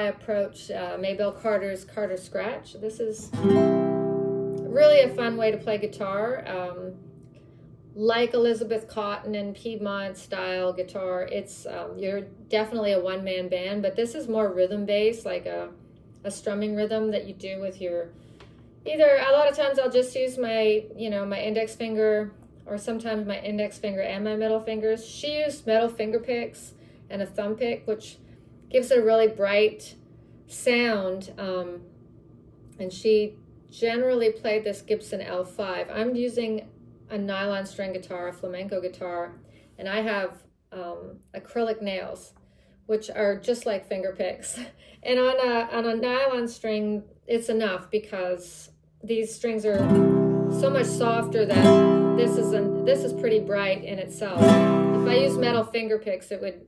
approach Maybelle Carter's Carter Scratch. This is really a fun way to play guitar. Like Elizabeth Cotten and Piedmont style guitar, it's you're definitely a one-man band, but this is more rhythm-based, like a strumming rhythm that you do with your, either, a lot of times I'll just use my, my index finger, or sometimes my index finger and my middle fingers. She used metal finger picks and a thumb pick, which gives it a really bright sound, and she generally played this Gibson L5. I'm using a nylon string guitar, a flamenco guitar, and I have acrylic nails, which are just like finger picks. And on a nylon string, it's enough because these strings are so much softer that this is pretty bright in itself. If I use metal finger picks, it would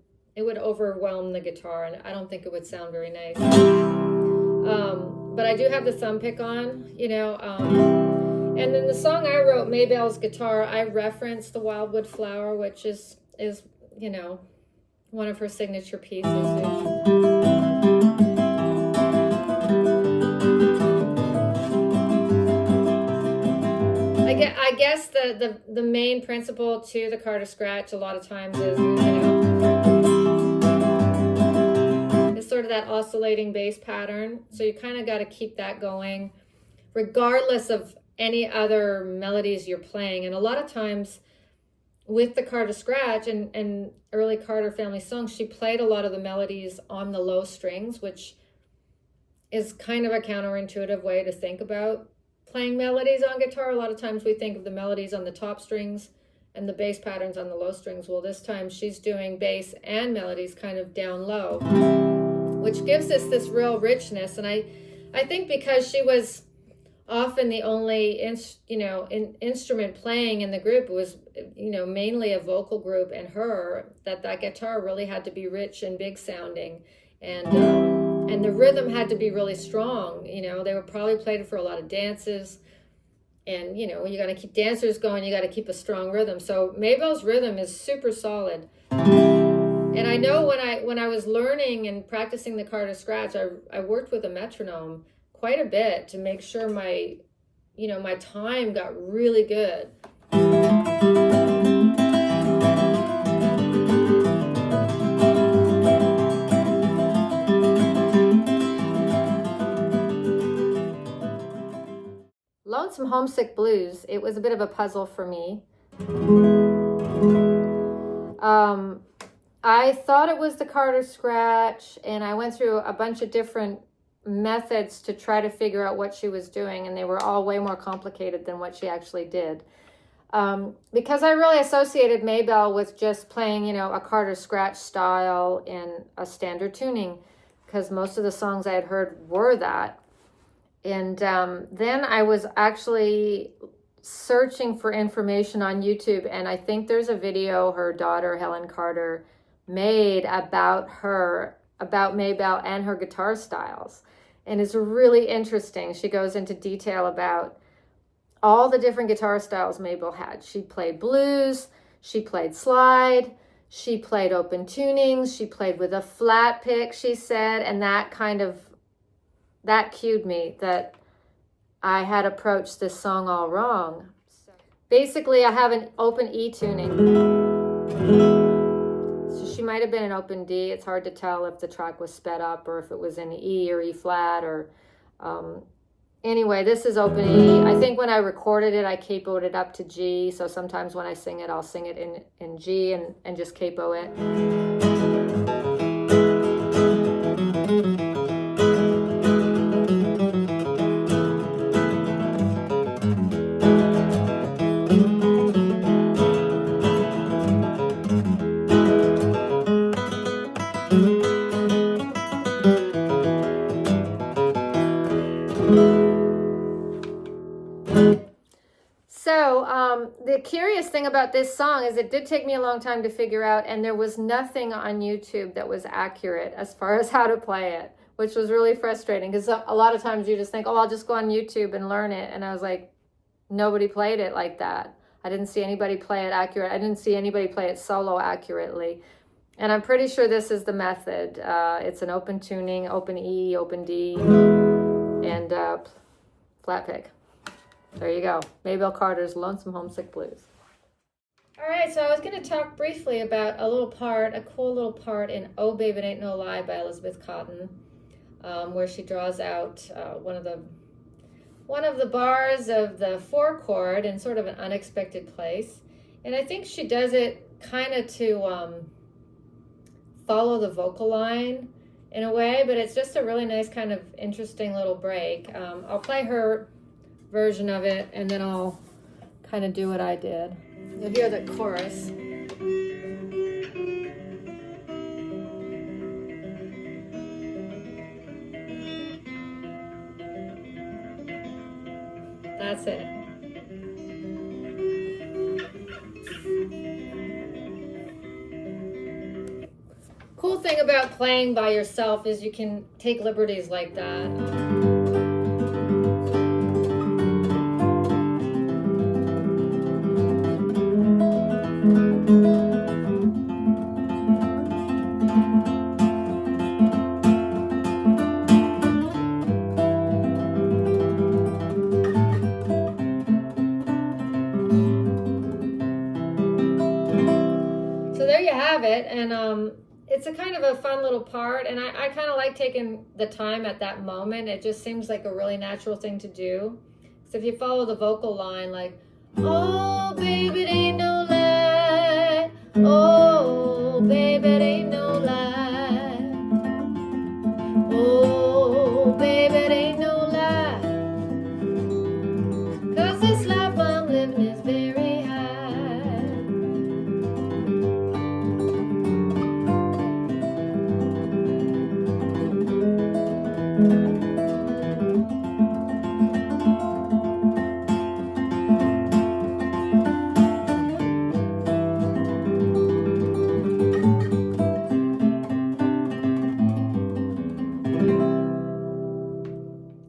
overwhelm the guitar, and I don't think it would sound very nice. But I do have the thumb pick on, and then the song I wrote, Maybelle's Guitar, I referenced the Wildwood Flower, which is one of her signature pieces. I guess the main principle to the Carter Scratch a lot of times is, it's sort of that oscillating bass pattern. So you kind of got to keep that going regardless of any other melodies you're playing. And a lot of times with the Carter Scratch and early Carter family songs, she played a lot of the melodies on the low strings, which is kind of a counterintuitive way to think about playing melodies on guitar. A lot of times we think of the melodies on the top strings and the bass patterns on the low strings. Well, this time she's doing bass and melodies kind of down low, which gives us this real richness. And I think because she was often the only instrument playing in the group, it was mainly a vocal group, and that guitar really had to be rich and big sounding, and the rhythm had to be really strong. They were probably played for a lot of dances, and you got to keep dancers going, you got to keep a strong rhythm. So Maybelle's rhythm is super solid. And I know when I was learning and practicing the Carter Scratch, I worked with a metronome quite a bit to make sure my time got really good. Lonesome, Homesick Blues, it was a bit of a puzzle for me. I thought it was the Carter Scratch, and I went through a bunch of different methods to try to figure out what she was doing, and they were all way more complicated than what she actually did. Because I really associated Maybelle with just playing, a Carter Scratch style in a standard tuning, because most of the songs I had heard were that. And then I was actually searching for information on YouTube, and I think there's a video her daughter, Helen Carter, made about Maybelle and her guitar styles. And it's really interesting. She goes into detail about all the different guitar styles Maybelle had. She played blues, she played slide, she played open tunings, she played with a flat pick, she said, and that cued me that I had approached this song all wrong. Basically, I have an open E tuning. So she might have been an open D. It's hard to tell if the track was sped up or if it was in E or E flat or... Anyway, this is open E. I think when I recorded it, I capoed it up to G. So sometimes when I sing it, I'll sing it in G and just capo it. So the curious thing about this song is it did take me a long time to figure out, and there was nothing on YouTube that was accurate as far as how to play it, which was really frustrating because a lot of times you just think, oh, I'll just go on YouTube and learn it. And I was like, nobody played it like that. I didn't see anybody play it accurate. I didn't see anybody play it solo accurately. And I'm pretty sure this is the method. It's an open tuning, open E, open D, and flat pick. There you go. Maybelle Carter's Lonesome Homesick Blues. All right, so I was going to talk briefly about a cool little part in Oh Babe It Ain't No Lie by Elizabeth Cotten, where she draws out one of the bars of the 4 chord in sort of an unexpected place. And I think she does it kind of to follow the vocal line in a way, but it's just a really nice kind of interesting little break. I'll play her version of it, and then I'll kind of do what I did. You'll hear the chorus. That's it. Cool thing about playing by yourself is you can take liberties like that. So there you have it, and it's a kind of a fun little part, and I kind of like taking the time at that moment. It just seems like a really natural thing to do. So if you follow the vocal line, like, oh, baby, it ain't no lie. Oh, baby, it ain't no lie. Oh, baby, it ain't no lie. 'Cause this life I'm living is very high.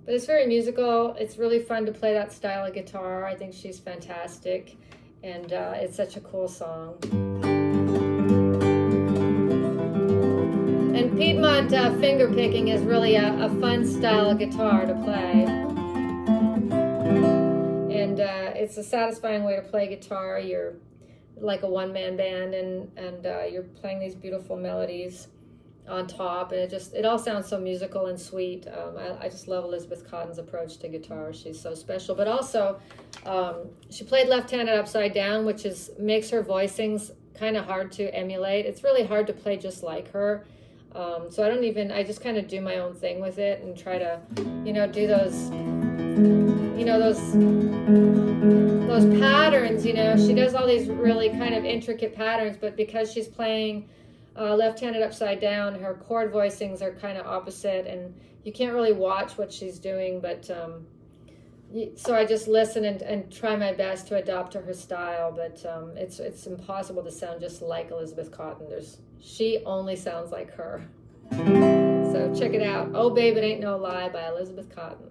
But it's very musical. It's really fun to play that style of guitar. I think she's fantastic, and it's such a cool song. And Piedmont finger picking is really a fun style of guitar to play. And it's a satisfying way to play guitar. You're like a one-man band, and you're playing these beautiful melodies on top, and it all sounds so musical and sweet. I just love Elizabeth Cotten's approach to guitar. She's so special. But also, she played left-handed upside down, which makes her voicings kind of hard to emulate. It's really hard to play just like her. So I just kind of do my own thing with it and try to, do those patterns. She does all these really kind of intricate patterns, but because she's playing left-handed upside down, her chord voicings are kind of opposite, and you can't really watch what she's doing, but so I just listen and try my best to adopt to her style, but it's impossible to sound just like Elizabeth Cotten. She only sounds like her. So check it out. Oh Babe, It Ain't No Lie by Elizabeth Cotten.